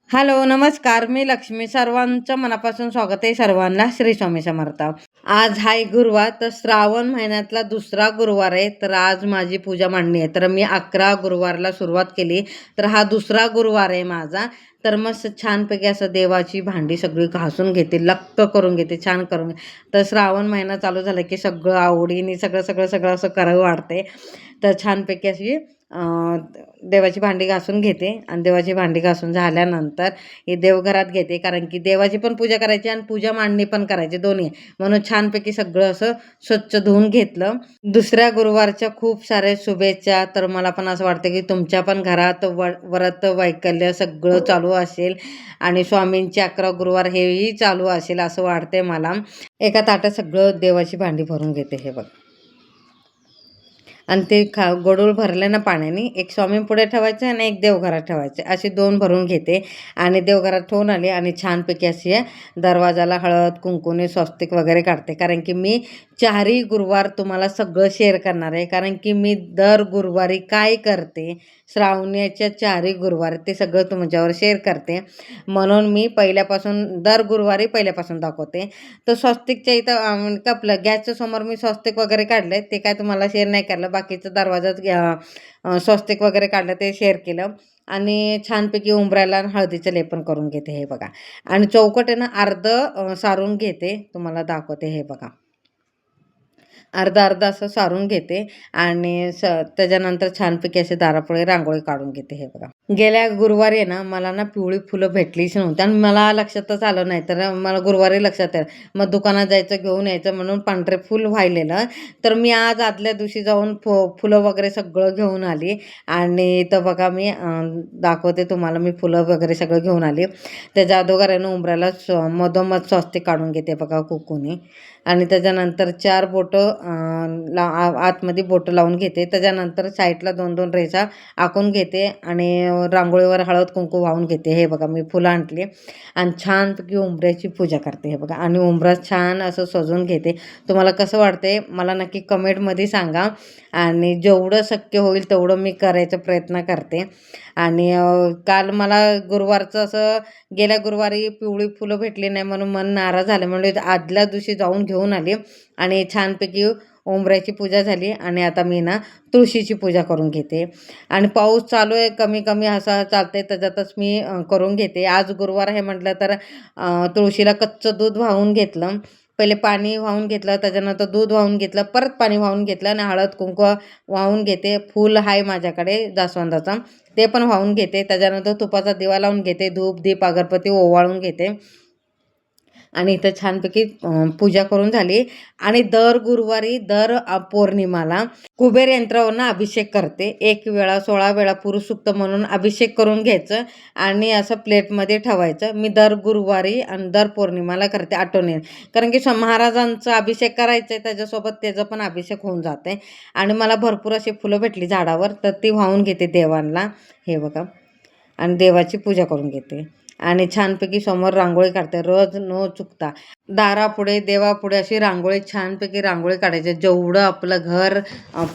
Hello, नमस्कार. मी लक्ष्मी. सर्वांचं मनापासून स्वागत आहे सर्वांना श्री स्वामी समर्थ. आज हाय गुरुवार, तर श्रावण महिन्यातला दुसरा गुरुवार आहे. तर आज माझी पूजा मांडणी आहे. तर मी 11 गुरुवारला सुरुवात केली, तर हा दुसरा गुरुवार आहे माझा. तर मस्त छानपैकी असं देवाची भांडी सगळी घासून घेते, लक्क करून घेते, छान करून. तर श्रावण महिना चालू झाला की सगळं आवडीने सगळं सगळं सगळं असं करावं वाटते. तर छानपैकी अशी देवाची भांडी घासून घेते आणि देवाची भांडी घासून झाल्यानंतर हे देवघरात घेते, कारण की देवाची पण पूजा करायची आणि पूजा मांडणी पण करायची दोन्ही. म्हणून छानपैकी सगळं असं स्वच्छ धुवून घेतलं. दुसऱ्या गुरुवारच्या खूप साऱ्या शुभेच्छा. तर मला पण असं वाटतं की तुमच्या पण घरात व्रत वैकल्य सगळं चालू असेल आणि स्वामींचे 11 गुरुवार हेही चालू असेल असं वाटते मला. एका ताटात सगळं देवाची भांडी भरून घेते. हे बघ, आणि ते गडूळ भरले ना पाण्याने, एक स्वामींपुढे ठेवायचे आणि एक देवघरात ठेवायचे, असे 2 भरून घेते. आणि देवघरात ठेवून आले आणि छानपैकी अशी दरवाजाला हळद कुंकूने स्वस्तिक वगैरे काढते, कारण की मी 4ही गुरुवार तुम्हाला सगळं शेअर करणार आहे. कारण की मी दर गुरुवारी काय करते, श्रावणाच्या 4ही गुरुवार ते सगळं तुमच्यावर शेअर करते. म्हणून मी पहिल्यापासून दर गुरुवारी पहिल्यापासून दाखवते. तर स्वस्तिकच्या इथं आपलं गॅसच्या समोर मी स्वस्तिक वगैरे काढले, ते काय तुम्हाला शेअर नाही केलं. बाकीचं दरवाजात स्वस्तिक वगैरे काढलं ते शेअर केलं. आणि छानपैकी उंबऱ्याला हळदीचं लेपन करून घेते. हे बघा, आणि चौकट आहे ना अर्ध सारून घेते, तुम्हाला दाखवते. हे बघा, अर्धा असं सारून घेते. आणि त्याच्यानंतर छानपैकी असे दारापुढे रांगोळी काढून घेते. हे बघा, गेल्या गुरुवारी आहे ना मला ना पिवळी फुलं भेटलीच नव्हती आणि मला लक्षातच आलं नाही. तर मला गुरुवारी लक्षात आलं, मग दुकानात जायचं घेऊन यायचं म्हणून पांढरे फुल वाहिलेलं. तर मी आज आदल्या दिवशी जाऊन फुलं वगैरे सगळं घेऊन आली. आणि इथं बघा मी दाखवते तुम्हाला, मी फुलं वगैरे सगळं घेऊन आली. त्याच्या अगोदर आहे ना उंबऱ्याला मधोमध स्वस्तिक काढून घेते बघा कुकूने. आणि त्याच्यानंतर 4 बोटं आतमध्ये बोटं लावून घेते. त्याच्यानंतर साईडला 2-2 रेषा आखून घेते आणि रांगोळीवर हळद कुंकू वाहून घेते. हे बघा, मी फुलं आणली आणि छानपैकी उंबऱ्याची पूजा करते. हे बघा, आणि उंबरा छान असं सजवून घेते. तुम्हाला कसं वाटते मला नक्की कमेंटमध्ये सांगा. आणि जेवढं शक्य होईल तेवढं मी करायचा प्रयत्न करते. आणि काल मला गुरुवारचं असं गेल्या गुरुवारी पिवळी फुलं भेटली नाही म्हणून मन नाराज झालं, म्हणजे आदल्या दिवशी जाऊन घेऊन आली आणि छानपैकी उंबऱ्याची पूजा झाली. आणि आता मी ना तुळशीची पूजा करून घेते. आणि पाऊस चालू आहे, कमी कमी असं चालतंय, त्याच्यातच मी करून घेते. आज गुरुवार आहे म्हटलं तर तुळशीला कच्चं दूध वाहून घेतलं. पहिले पाणी वाहून घेतलं, त्याच्यानंतर दूध वाहून घेतलं, परत पाणी वाहून घेतलं आणि हळद कुंकू वाहून घेते. फूल आहे माझ्याकडे जास्वंदाचा, ते पण वाहून घेते. त्याच्यानंतर तुपाचा दिवा लावून घेते, धूप दीप अगरबत्ती ओवाळून घेते. आणि इथं छानपैकी पूजा करून झाली. आणि दर गुरुवारी दर पौर्णिमाला कुबेर यंत्रावरनं अभिषेक करते. 1 वेळा 16 वेळा पुरुष सूक्त म्हणून अभिषेक करून घ्यायचं आणि असं प्लेटमध्ये ठेवायचं. मी दर गुरुवारी आणि दर पौर्णिमाला करते आठवणीने, कारण की महाराजांचा अभिषेक करायचा आहे, त्याच्यासोबत त्याचा पण अभिषेक होऊन जाते. आणि मला भरपूर अशी फुलं भेटली झाडावर, तर ती वाहून घेते देवांना. हे बघा, आणि देवाची पूजा करून घेते. आणि छानपैकी समोर रांगोळी काढते, रोज न चुकता दारापुढे देवापुढे अशी रांगोळी, छानपैकी रांगोळी काढायची. जेवढं आपलं घर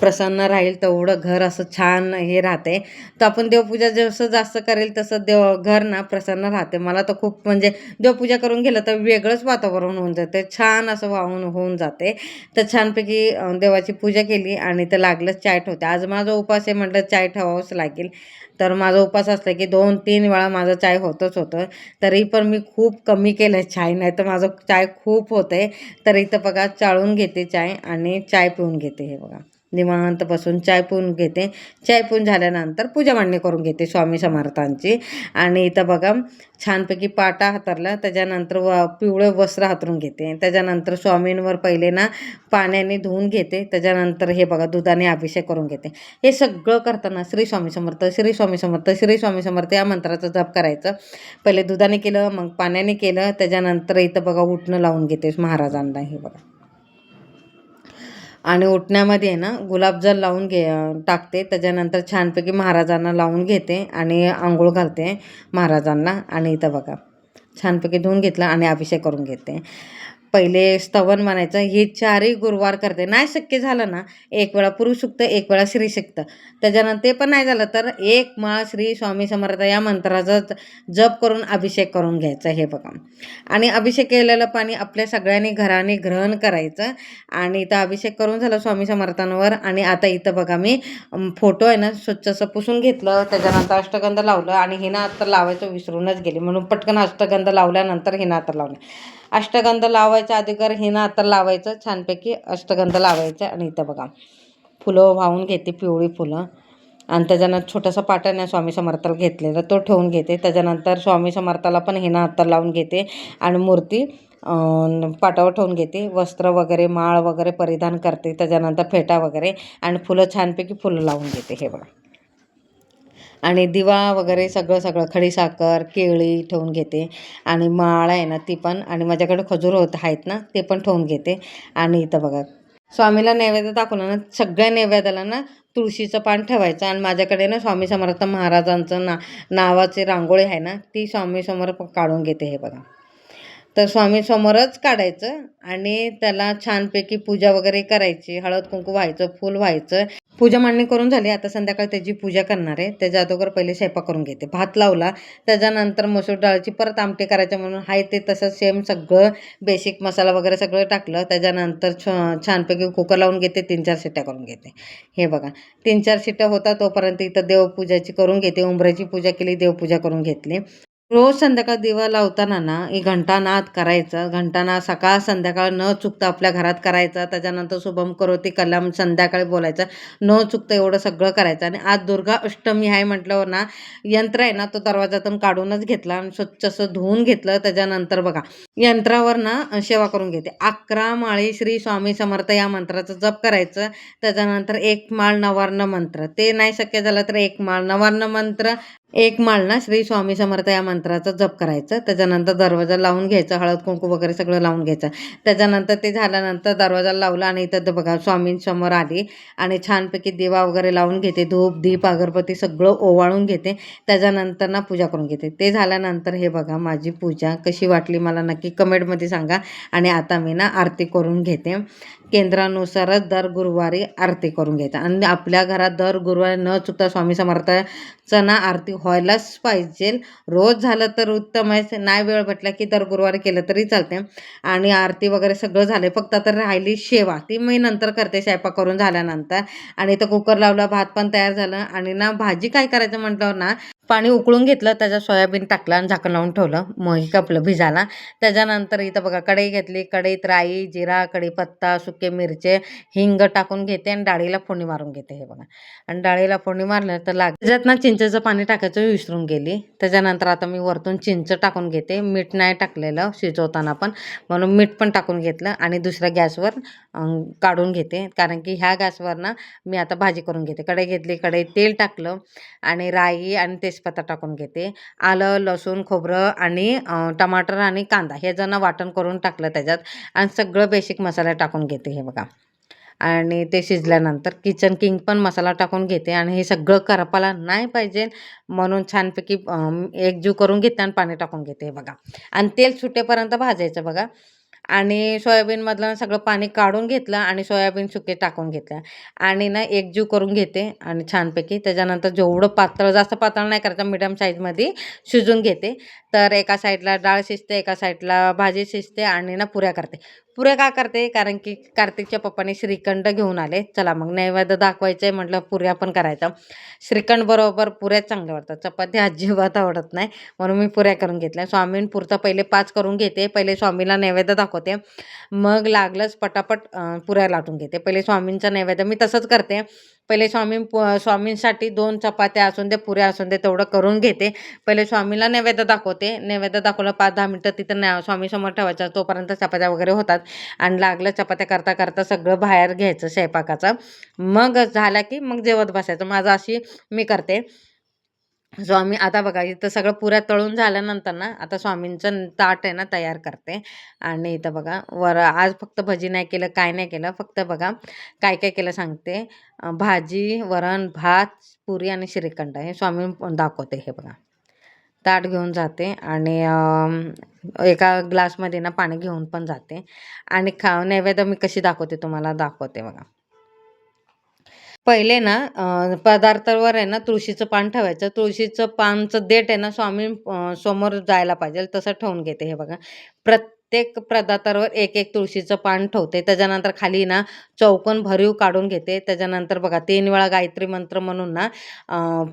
प्रसन्न राहील तेवढं घर असं छान हे राहते. तर आपण देवपूजा जसं जास्त करेल तसं घर ना प्रसन्न राहते. मला तर खूप, म्हणजे देवपूजा करून गेलं तर वेगळंच वातावरण होऊन जाते, छान असं वाहून होऊन जाते. तर छानपैकी देवाची पूजा केली आणि तर लागलंच चाय ठेवते. आज माझा उपास आहे म्हटलं चाय ठेवावंच लागेल. तर माझा उपास असला की 2-3 वेळा माझं चाय होतच होतं. तरी पण मी खूप कमी केलं आहे चाय, नाही तर माझं चाय खूप होतं आहे. तर इथं बघा चाळून घेते चाय आणि चाय पिऊन घेते. हे बघा, निवांत बसून चाय पिऊन घेते. चाय पिऊन झाल्यानंतर पूजा मांडणी करून घेते स्वामी समर्थांची. आणि इथं बघा छानपैकी पाटा हातरला, त्याच्यानंतर पिवळं वस्त्र हातरून घेते. त्याच्यानंतर स्वामींवर पहिले ना पाण्याने धुवून घेते. त्याच्यानंतर हे बघा दुधाने अभिषेक करून घेते. हे सगळं करताना श्री स्वामी समर्थ, श्री स्वामी समर्थ, श्री स्वामी समर्थ या मंत्राचा जप करायचं. पहिले दुधाने केलं, मग पाण्याने केलं. त्याच्यानंतर इथं बघा उटणं लावून घेते महाराजांना. हे बघा, आणि उठण्यामध्ये ना गुलाबजल लावून टाकते. त्याच्यानंतर छानपैकी महाराजांना लावून घेते आणि आंघोळ घालते महाराजांना. आणि इथं बघा छानपैकी धुवून घेतलं आणि अभिषेक करून घेते. पहिले स्तवन म्हणायचं. हे 4ही गुरुवार करते. नाही शक्य झालं ना, एक वेळा पुरुष सूक्त, एक वेळा श्री सूक्त. त्याच्यानंतर ते पण नाही झालं तर एक माळ श्री स्वामी समर्थ या मंत्राचा जप करून अभिषेक करून घ्यायचा. हे बघा. आणि अभिषेक केलेलं पाणी आपल्या सगळ्यांनी घराने ग्रहण करायचं. आणि इथं अभिषेक करून झालं स्वामी समर्थांवर. आणि आता इथं बघा मी फोटो आहे ना स्वच्छ असं पुसून घेतलं. त्याच्यानंतर अष्टगंध लावलं आणि हिना अत्तर लावायचं विसरूनच गेली, म्हणून पटकन अष्टगंध लावल्यानंतर हिना अत्तर लावलं. अष्टगंध लावायच्या अगोदर हिना अत्तर लावायचं, छानपैकी अष्टगंध लावायचं. आणि इथं बघा फुलं वाहून घेते, पिवळी फुलं. आणि त्याच्यानंतर छोटासा पाटण आहे स्वामी समर्थाला घेतलेला, तो ठेवून घेते. त्याच्यानंतर स्वामी समर्थाला पण हिना अत्तर लावून घेते आणि मूर्ती पाटावर ठेवून घेते. वस्त्र वगैरे माळ वगैरे परिधान करते. त्याच्यानंतर फेटा वगैरे आणि फुलं छानपैकी फुलं लावून घेते. हे बघा. आणि दिवा वगैरे सगळं खडीसाखर केळी ठेवून घेते. आणि माळ आहे ना ती पण, आणि माझ्याकडे खजूर आहेत ना ते पण ठेवून घेते. आणि इथं बघा स्वामीला नैवेद्य दाखवलं ना, सगळ्या नैवेद्याला ना तुळशीचं पान ठेवायचं. आणि माझ्याकडे ना स्वामी समर्थ महाराजांचं नावाची रांगोळी आहे ना, ती स्वामी समोर काढून घेते. हे बघा. तर स्वामी समोरच काढायचं आणि त्याला छानपैकी पूजा वगैरे करायची. हळद कुंकू व्हायचं, फूल व्हायचं. पूजा मांडणी करून झाली. आता संध्याकाळी त्याची पूजा करणार आहे. त्याच्या अगोदर पहिले स्वयंपाक करून घेते. भात लावला, त्याच्यानंतर मसूर डाळीची परत आमटी करायचं म्हणून आहे ते तसं सेम सगळं बेसिक मसाला वगैरे सगळं टाकलं. त्याच्यानंतर छानपैकी कुकर लावून घेते. 3-4 शिट्ट्या करून घेते. हे बघा 3-4 शिट्ट्या होतात तोपर्यंत इथं देवपूजाची करून घेते. उंबऱ्याची पूजा केली, देवपूजा करून घेतली. रोज संध्याकाळ दिवा लावताना ना एक घंटानाद करायचा. घंटानाद सकाळ संध्याकाळ न चुकता आपल्या घरात करायचा. त्याच्यानंतर शुभम करोती कलाम संध्याकाळी बोलायचं, न चुकता एवढं सगळं करायचं. आणि आज दुर्गा अष्टमी आहे म्हटल्यावर ना यंत्र आहे ना तो दरवाजातून काढूनच घेतला आणि स्वच्छ असं धुवून घेतलं. त्याच्यानंतर बघा यंत्रावर ना सेवा करून घेते. 11 माळी श्री स्वामी समर्थ या मंत्राचं जप करायचं. त्याच्यानंतर 1 माळ नवार्ण मंत्र, ते नाही शक्य झालं तर 1 माळ नवार्ण मंत्र, 1 माळ ना श्री स्वामी समर्थ या मंत्राचं जप करायचं. त्याच्यानंतर दरवाजा लावून घ्यायचा, हळद कुंकू वगैरे सगळं लावून घ्यायचं. त्याच्यानंतर ते झाल्यानंतर दरवाजा लावला आणि इथं बघा स्वामींसमोर आली आणि छानपैकी दिवा वगैरे लावून घेते. धूप दीप अगरबत्ती सगळं ओवाळून घेते. त्याच्यानंतर ना पूजा करून घेते. ते झाल्यानंतर हे बघा माझी पूजा कशी वाटली मला नक्की कमेंटमध्ये सांगा. आणि आता मी ना आरती करून घेते. केंद्रानुसारच दर गुरुवारी आरती करून घ्यायचं. आणि आपल्या घरात दर गुरुवारी न चुकता स्वामी समर्थाचं ना आरती व्हायलाच पाहिजे. रोज झालं तर उत्तम आहे, नाही वेळ भेटला की दर गुरुवारी केलं तरी चालते. आणि आरती वगैरे सगळं झालं, फक्त आता राहिली सेवा, ती मी नंतर करते स्वयंपाक करून झाल्यानंतर. आणि इथं कुकर लावला, भात पण तयार झालं. आणि ना भाजी काय करायचं म्हटल्यावर ना पाणी उकळून घेतलं, त्याच्यात सोयाबीन टाकलं आणि झाकण लावून ठेवलं मग कपलं भिजायला. त्याच्यानंतर इथं बघा कढई घेतली. कढईत राई जिरा कढीपत्ता सुके मिरचे हिंग टाकून घेते आणि डाळीला फोडणी मारून घेते. हे बघा. आणि डाळीला फोडणी मारलं तर त्याच्यात ना चिंचेचं पाणी टाकायचं विसरून गेली. त्याच्यानंतर आता मी वरतून चिंच टाकून घेते. मीठ नाही टाकलेलं शिजवताना पण, म्हणून मीठ पण टाकून घेतलं. आणि दुसऱ्या गॅसवर काढून घेते, कारण की ह्या गॅसवर ना मी आता भाजी करून घेते. कढई घेतली, कढईत तेल टाकलं आणि राई आणि तेजपत्ता टाकून घेते. आलं लसूण खोबरं आणि टमाटर आणि कांदा हे जण वाटण करून टाकलं त्याच्यात. आणि सगळं बेसिक मसाला टाकून घेते. हे बघा. आणि ते शिजल्यानंतर किचन किंग पण मसाला टाकून घेते. आणि हे सगळं करपाला नाही पाहिजे म्हणून छानपैकी एकजीव करून घेते आणि पाणी टाकून घेते. हे बघा. आणि तेल सुटेपर्यंत भाजायचं बघा. आणि सोयाबीनमधलं सगळं पाणी काढून घेतलं आणि सोयाबीन सुके टाकून घेतलं. आणि ना एकजीव करून घेते आणि छानपैकी त्याच्यानंतर जेवढं पातळ, जास्त पातळ नाही करायचं, मिडियम साईजमध्ये शिजून घेते. तर एका साईडला डाळ शिजते, एका साईडला भाजी शिजते. आणि ना पुऱ्या करते. पुऱ्या का करते, कारण की कार्तिकच्या पप्पाने श्रीखंड घेऊन आले. चला मग नैवेद्य दाखवायचं आहे म्हटलं पुऱ्या पण करायचं. श्रीखंड बरोबर पुऱ्या चांगल्या आवडतात, चपाती अजिबात आवडत नाही, म्हणून मी पुऱ्या करून घेतल्या. स्वामींपुरता पहिले 5 करून घेते. पहिले स्वामीला नैवेद्य दाखवते, मग लागलंच पटापट पुऱ्या लाटून घेते. पहिले स्वामींचा नैवेद्य मी तसंच करते. पहिले स्वामींसाठी 2 चपात्या असून दे पुऱ्या असून दे तेवढं करून घेते. पहिले स्वामीला नैवेद्य दाखवते. नैवेद्य दाखवलं 5-10 मिनटं तिथं स्वामीसमोर ठेवायचं, तोपर्यंत चपात्या वगैरे होतात. आणि लागलं चपात्या करता करता सगळं बाहेर घ्यायचं स्वयंपाकाचं. मग झाला की मग जेवत बसायचं. माझं अशी मी करते. स्वामी आता बघा इथं सगळं पुऱ्या तळून झाल्यानंतर ना आता स्वामींचं ताट आहे ना तयार करते. आणि इथं बघा आज फक्त भजी नाही केलं, काय नाही केलं, फक्त बघा काय काय केलं सांगते. भाजी वरण भात पुरी आणि श्रीखंड हे स्वामी दाखवते. हे बघा. ताट घेऊन जाते आणि एका ग्लासमध्ये ना पाणी घेऊन पण जाते आणि नैवेद्य मी कशी दाखवते तुम्हाला दाखवते बघा. पहिले ना पदार्थावर आहे ना तुळशीचं पान ठेवायचं. तुळशीचं पानचं देठ आहे ना स्वामी समोर जायला पाहिजे तसं ठेवून घेते. हे बघा, प्रत्येक पदार्थावर एक तुळशीचं पान ठेवते. त्याच्यानंतर खाली ना चौकोन भरीव काढून घेते. त्याच्यानंतर बघा 3 वेळा गायत्री मंत्र म्हणून ना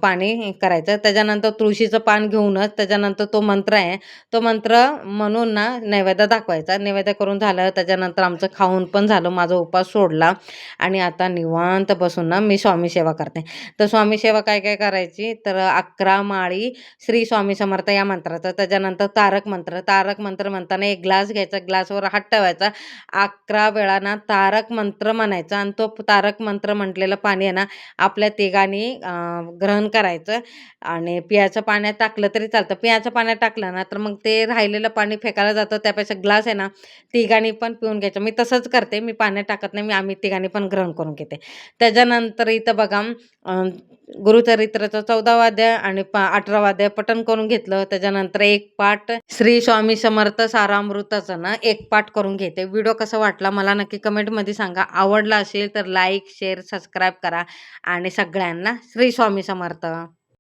पाणी करायचं. त्याच्यानंतर तुळशीचं पान घेऊनच त्याच्यानंतर तो मंत्र आहे, तो मंत्र म्हणून ना नैवेद्य दाखवायचा. नैवेद्य करून झालं त्याच्यानंतर आमचं खाऊन पण झालं. माझा उपवास सोडला आणि आता निवांत बसून ना मी स्वामी सेवा करते. तर स्वामी सेवा काय करायची, तर 11 माळी श्री स्वामी समर्थ या मंत्राचं, त्याच्यानंतर तारक मंत्र म्हणताना एक ग्लास घ्यायचा, ग्लासवर हात ठेवायचा, 11 वेळा ना तारक मंत्र म्हणायचा आणि तो तारक मंत्र म्हटलेलं पाणी आहे ना आपल्या तिघांनी ग्रहण करायचं आणि पियाचं पाण्यात टाकलं तरी चालतं. पियाचं पाण्यात टाकलं ना तर मग ते राहिलेलं पाणी फेकायला जातं. त्यापेक्षा ग्लास आहे ना तिघांनी पण पिऊन घ्यायचं. मी तसंच करते, मी पाण्यात टाकत नाही, आम्ही तिघांनी पण ग्रहण करून घेते. त्याच्यानंतर इथं बघा गुरुचरित्राचं 14वा अध्याय आणि 18वा अध्याय पठण करून घेतलं. त्याच्यानंतर एक पाठ श्री स्वामी समर्थ सारामृताचं ना एक पाठ करून घेते. व्हिडिओ कसा वाटला मला नक्की कमेंटमध्ये सांगा. आवडला असेल तर लाईक, शेअर, सबस्क्राईब करा आणि सगळ्यांना श्री स्वामी समर्थ.